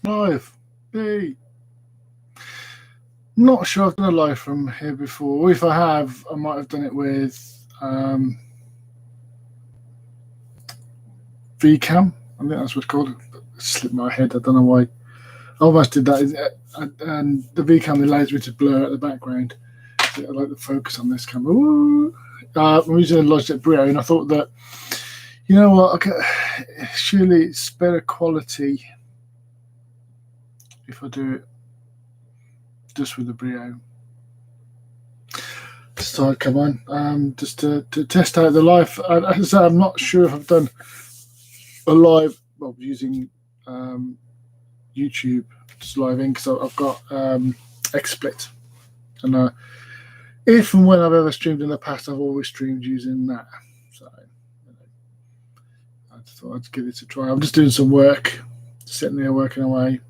Live. Hey. Not sure I've done a live from here before. Or if I have, I might have done it with VCam. I think that's what's called. It slipped my head. I don't know why. I almost did that. And the VCam allows me to blur out the background. So I like the focus on this camera. I'm using a Logitech Brio, and I thought that, you know what, surely it's better quality if I do it just with the Brio. So come on, just to test out the live. As I say, I'm not sure if I've done a live using YouTube just live in, because I've got XSplit, and if and when I've ever streamed in the past, I've always streamed using that. So I just thought I'd give it a try. I'm just doing some work, sitting there working away.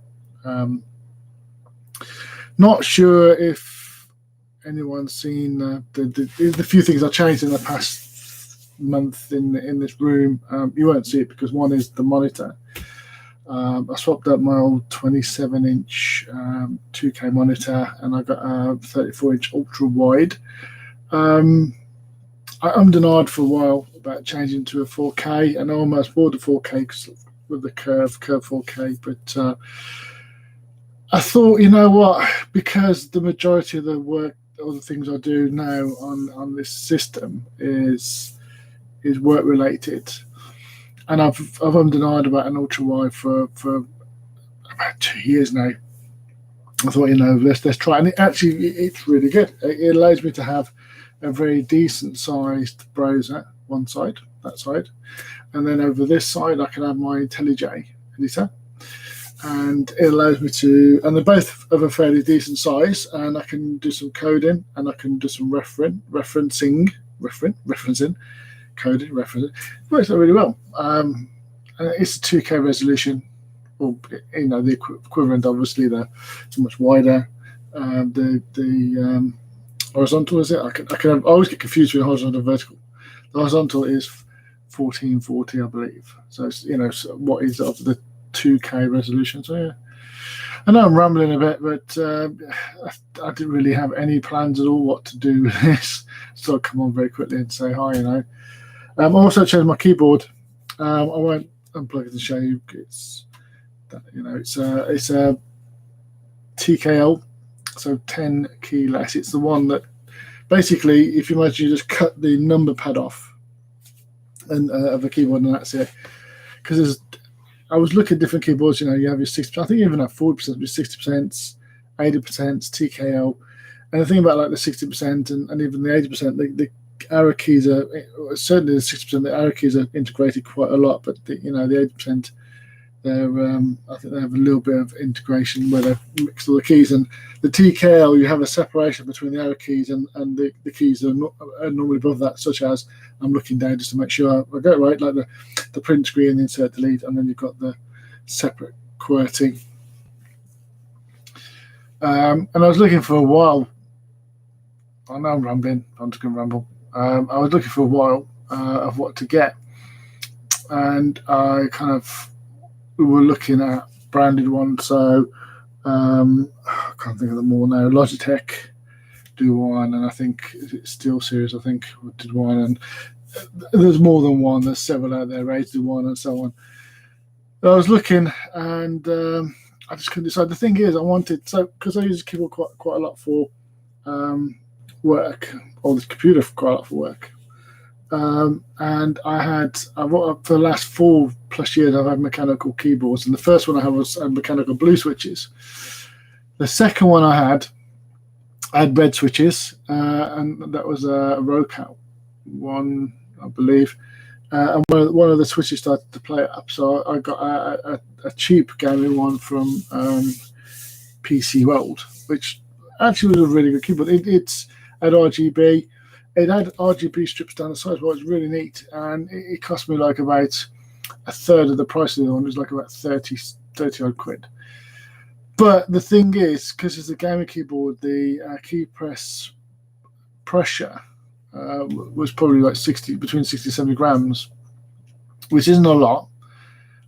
Not sure if anyone's seen the few things I changed in the past month in this room. You won't see it because one is the monitor. I swapped out my old 27-inch 2K monitor, and I got a 34-inch ultra wide. I denied for a while about changing to a 4K, and I almost bought a 4K with the curve 4K, but I thought, you know what, because the majority of the work or the things I do now on this system is work related, and I've denied about an ultra wide for about 2 years now. I thought, let's try, and it's really good. It allows me to have a very decent sized browser one side, that side, and then over this side I can have my IntelliJ editor, and it allows me to, and they're both of a fairly decent size, and I can do some coding, and I can do some referencing, coding, referencing. It works out really well. And it's a 2K resolution, or the equivalent. Obviously, it's much wider. The horizontal, is it? I always get confused between horizontal and vertical. The horizontal is 1440, I believe. So it's, what is of the 2K resolution. So yeah, I know I'm rambling a bit, but I didn't really have any plans at all what to do with this, so I'll come on very quickly and say hi. I also changed my keyboard. I won't unplug it to show you. It's a TKL, so 10 key less. It's the one that basically, if you imagine, you just cut the number pad off and of a keyboard, and that's it. Because I was looking at different keyboards. You have your 60%. I think you even have 40%, 60%, 80% TKL. And the thing about like the 60% and even the 80%, the arrow keys are, certainly the 60%. The arrow keys are integrated quite a lot, but the 80%, I think they have a little bit of integration where they've mixed all the keys. And the TKL, you have a separation between the arrow keys and the keys that are normally above that, such as I'm looking down just to make sure I get it right, like the print screen, insert, delete, and then you've got the separate QWERTY. And I was looking for a while. I know I'm rambling. I'm just going to ramble. I was looking for a while of what to get, and I kind of were looking at branded ones. So I can't think of them all now. Logitech do one, and I think it's SteelSeries. I think did one, and there's more than one. There's several out there. Rage do one, and so on. I was looking, and I just couldn't decide. The thing is, I wanted, because I use the keyboard quite a lot for work, or the computer for quite a lot for work. And I've for the last 4+ years, I've had mechanical keyboards, and the first one I had was mechanical blue switches. The second one I had red switches, and that was a Rocal one, I believe. And one of the switches started to play up, so I got a cheap gaming one from PC World, which actually was a really good keyboard. It's at RGB. It had RGB strips down the side, but it was really neat, and it cost me like about a third of the price of the one. It was like about 30 odd quid. But the thing is, because it's a gaming keyboard, the key press pressure was probably like between 60 and 70 grams, which isn't a lot.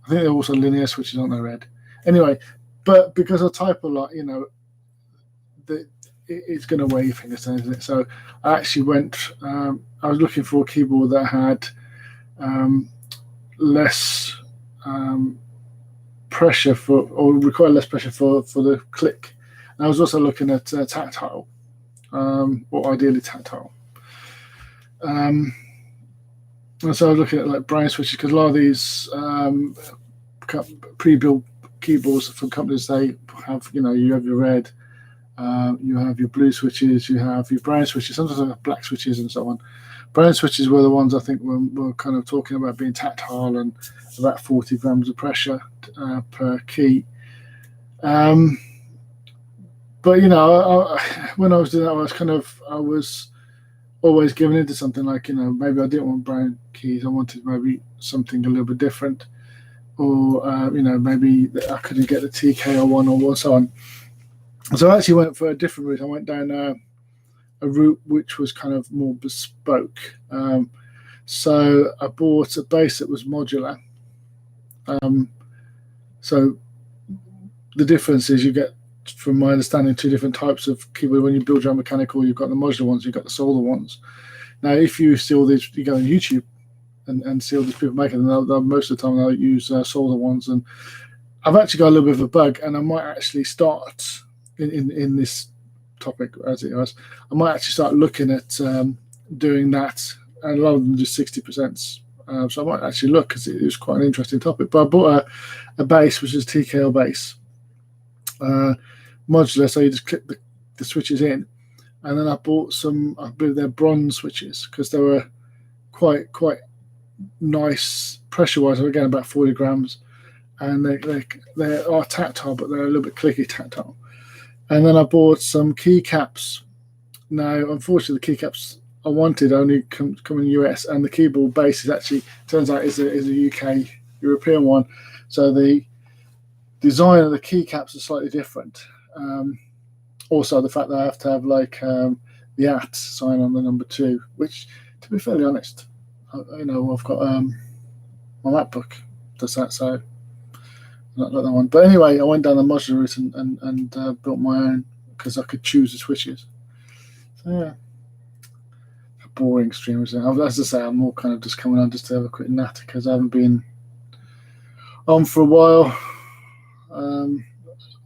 I think they're also linear switches, aren't they, Red? Anyway, but because I type a lot, it's going to wear your fingers down, isn't it? So I actually went. I was looking for a keyboard that had less pressure or require less pressure for the click. And I was also looking at tactile, or ideally tactile. And so I was looking at like brain switches, because a lot of these pre-built keyboards from companies, they have, you have your red, you have your blue switches, you have your brown switches, sometimes they have black switches and so on. Brown switches were the ones I think we're kind of talking about being tactile and about 40 grams of pressure per key. But when I was doing that, I was always giving into something like, maybe I didn't want brown keys, I wanted maybe something a little bit different, or maybe I couldn't get the TKO one or so on. So I actually went for a different route. I went down a route which was kind of more bespoke. So I bought a bass that was modular. So the difference is you get, from my understanding, two different types of keyboard. When you build your own mechanical, you've got the modular ones, you've got the solder ones. Now, if you see all these, you go on YouTube and see all these people making them, most of the time they'll use solder ones. And I've actually got a little bit of a bug, and I might actually start in this topic as it was. I might actually start looking at doing that, and rather than just 60%. So I might actually look, because it was quite an interesting topic. But I bought a bass, which is TKL bass. Modular, so you just click the switches in, and then I bought some, I believe they're bronze switches, because they were quite nice pressure wise. Again, about 40 grams, and they are tactile, but they're a little bit clicky tactile. And then I bought some keycaps. Now, unfortunately, the keycaps I wanted only come in the US, and the keyboard base is actually, turns out, is a UK European one. So the design of the keycaps are slightly different. Also, the fact that I have to have like the @ sign on the number 2, which, to be fairly honest, I've got my MacBook does that, so not like that one. But anyway, I went down the modular route and built my own, because I could choose the switches. So yeah, a boring stream, isn't it? As I say, I'm more kind of just coming on just to have a quick natter, because I haven't been on for a while.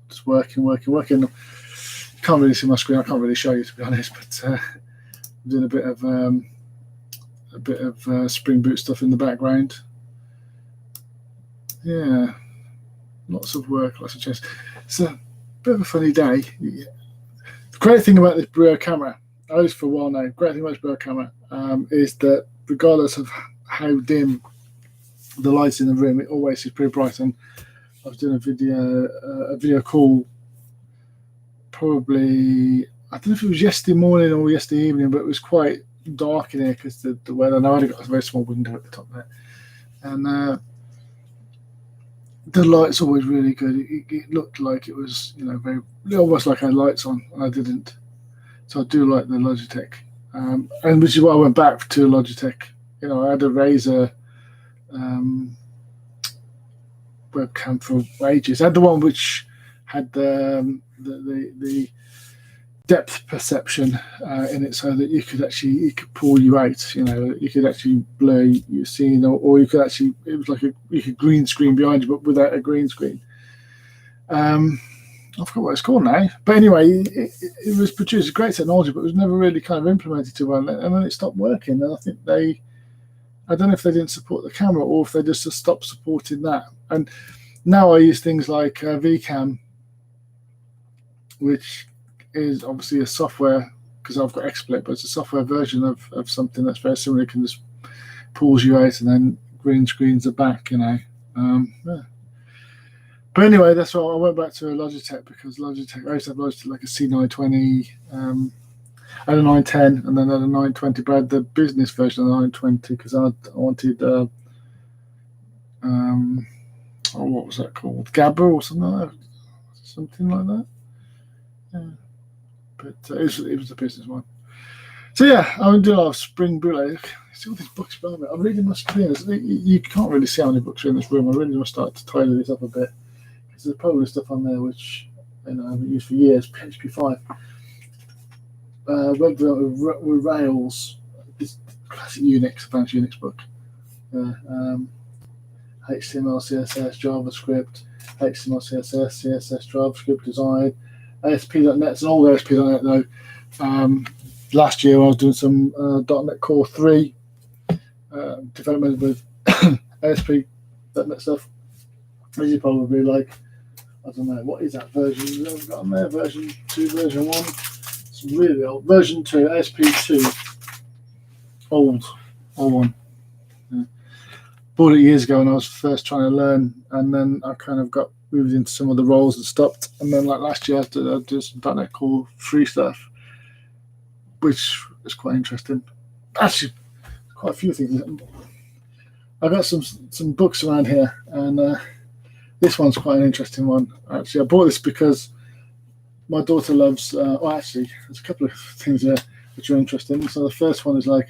Just working. Can't really see my screen. I can't really show you, to be honest. But I'm doing a bit of Spring Boot stuff in the background. Yeah, lots of work, lots of change. It's a bit of a funny day. The great thing about this Brio camera, I used for a while now. Great thing about this Brio camera is that regardless of how dim the lights in the room, it always is pretty bright. And I was doing a video call, probably, I don't know if it was yesterday morning or yesterday evening, but it was quite dark in here because the weather. Now I only got a very small window at the top there, and the light's always really good. It looked like it was, very, almost like I had lights on, and I didn't. So I do like the Logitech, and which is why I went back to Logitech. I had a Razer webcam for ages. I had the one which had the depth perception in it, so that it could pull you out. You could actually blur your scene, or you could actually, it was like you could green screen behind you, but without a green screen. I forgot what it's called now, but anyway, it was produced great technology, but it was never really kind of implemented too well, and then it stopped working. And I think I don't know if they didn't support the camera, or if they just stopped supporting that. And now I use things like VCam, which is obviously a software, because I've got XSplit, but it's a software version of something that's very similar. It can just pulls you out and then green screens the back, Yeah. But anyway, that's why I went back to a Logitech, because Logitech, I used to have Logitech like a C920, I had a 910, and then I had a 920, but I had the business version of the 920 because I wanted, what was that called? Gabba or something like that. Yeah. But it was a business one. So yeah, I'm doing a lot of Spring Boot. See all these books behind me. I really must clean this. You can't really see how many books are in this room. I really must start to tidy this up a bit. because there's probably stuff on there which I haven't used for years. PHP 5, web development with Rails, this classic Unix, advanced Unix book. HTML, CSS, JavaScript, HTML, CSS, CSS, JavaScript design, ASP.NET. It's an old ASP.NET though. Last year I was doing some .NET Core 3 development with ASP.NET stuff. As you probably like, I don't know, what is that version I've got on there? Version 2, version 1. It's really old. Version 2, ASP2. Old one. Yeah. Bought it years ago when I was first trying to learn, and then I kind of got moved into some of the roles and stopped. And then like last year I did some .NET Core 3 stuff, which is quite interesting. Actually, quite a few things. I got some books around here, and this one's quite an interesting one. Actually, I bought this because my daughter loves. Actually, there's a couple of things there which are interesting. So the first one is like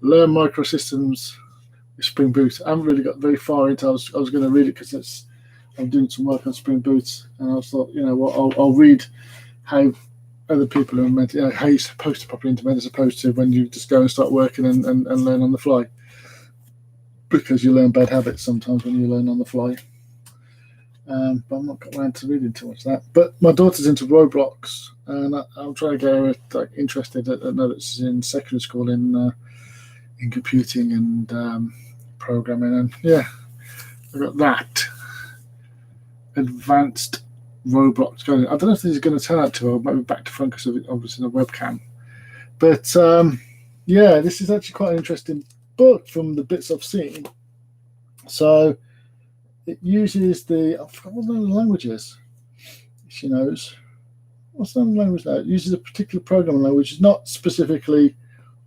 learn microsystems with Spring Boot. I haven't really got very far into. I was going to read it because I'm doing some work on Spring Boot, and I thought, I'll read how other people implement, how you're supposed to properly implement, as opposed to when you just go and start working and learn on the fly. Because you learn bad habits sometimes when you learn on the fly. But I'm not got around to reading too much of that. But my daughter's into Roblox, and I'm trying to get her interested. I know that she's in secondary school in computing and programming, and yeah, I got that advanced Roblox going. I don't know if this is going to turn out to her, maybe back to front because of obviously the webcam. But this is actually quite an interesting book from the bits I've seen. So it uses I forgot what the language is. She knows. What's the language now? It uses a particular programming language. It's not specifically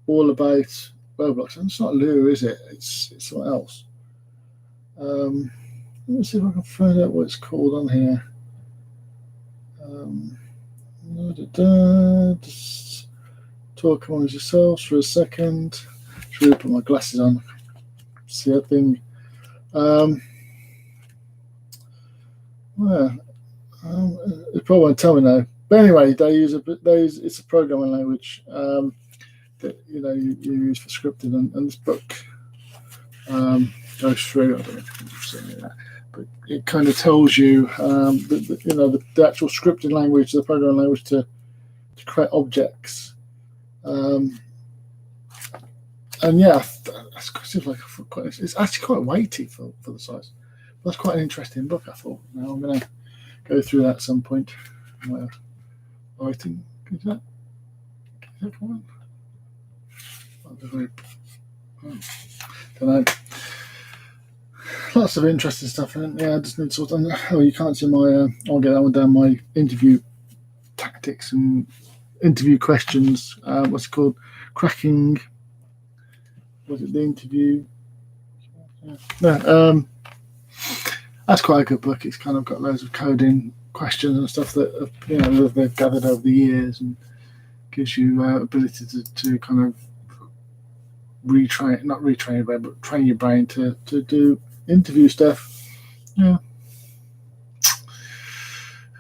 all about Roblox. And it's not Lua, is it? It's something else. Let me see if I can find out what it's called on here. Just talk amongst yourselves for a second. Should really put my glasses on. See that thing. It probably won't tell me now. But anyway, it's a programming language that you use for scripting, and this book goes through. I don't know if you can see that, but it kind of tells you the actual scripting language, the programming language to create objects. And yeah, it's actually quite weighty for the size. But that's quite an interesting book, I thought. Now I'm going to go through that at some point. Writing, is that come on? Don't know. Lots of interesting stuff. And yeah, I just need to sort of. Oh, you can't see my. I'll get that one down. My interview tactics and interview questions. What's it called? Cracking. Was it the interview? Yeah. No, that's quite a good book. It's kind of got loads of coding questions and stuff that they've gathered over the years, and gives you ability to kind of not retrain your brain, but train your brain to do interview stuff. Yeah.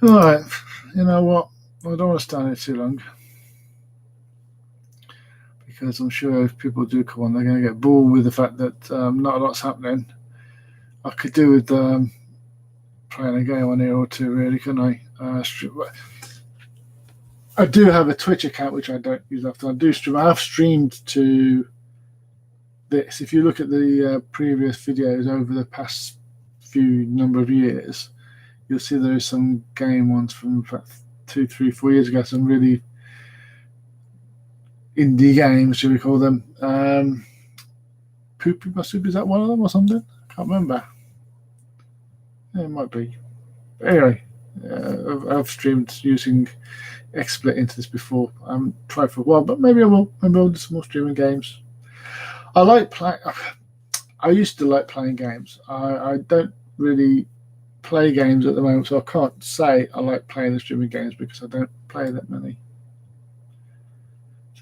All right. You know what? I don't want to stand here too long, because I'm sure if people do come on, they're going to get bored with the fact that not a lot's happening. I could do with playing a game on here or two, really, couldn't I? I do have a Twitch account, which I don't use often. I do stream. I have streamed to this. If you look at the previous videos over the past few number of years, you'll see there is some game ones from 2, 3, 4 years ago, some really indie games, should we call them? Poopy Masup, is that one of them or something? I can't remember. Yeah, it might be. But anyway, I've streamed using XSplit into this before. I haven't tried for a while, but maybe I will. Maybe I'll do some more streaming games. I used to like playing games. I don't really play games at the moment, so I can't say I like playing the streaming games because I don't play that many.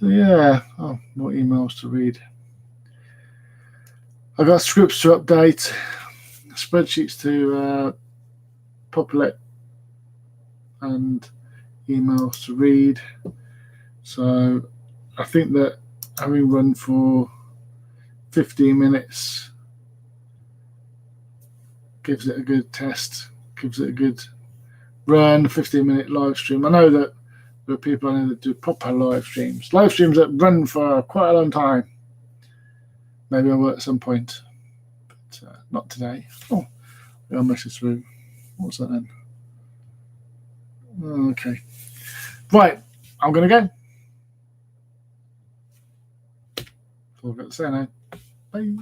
So yeah, more emails to read. I've got scripts to update. spreadsheets to populate and emails to read. So I think that having run for 15 minutes gives it a good test, gives it a good run, 15-minute live stream. I know that there are people I know that do proper live streams that run for quite a long time. Maybe I will at some point, but not today. Oh, I got a message through. What's that then? Okay. Right, I'm going to go. That's all I've got to say now. Bye.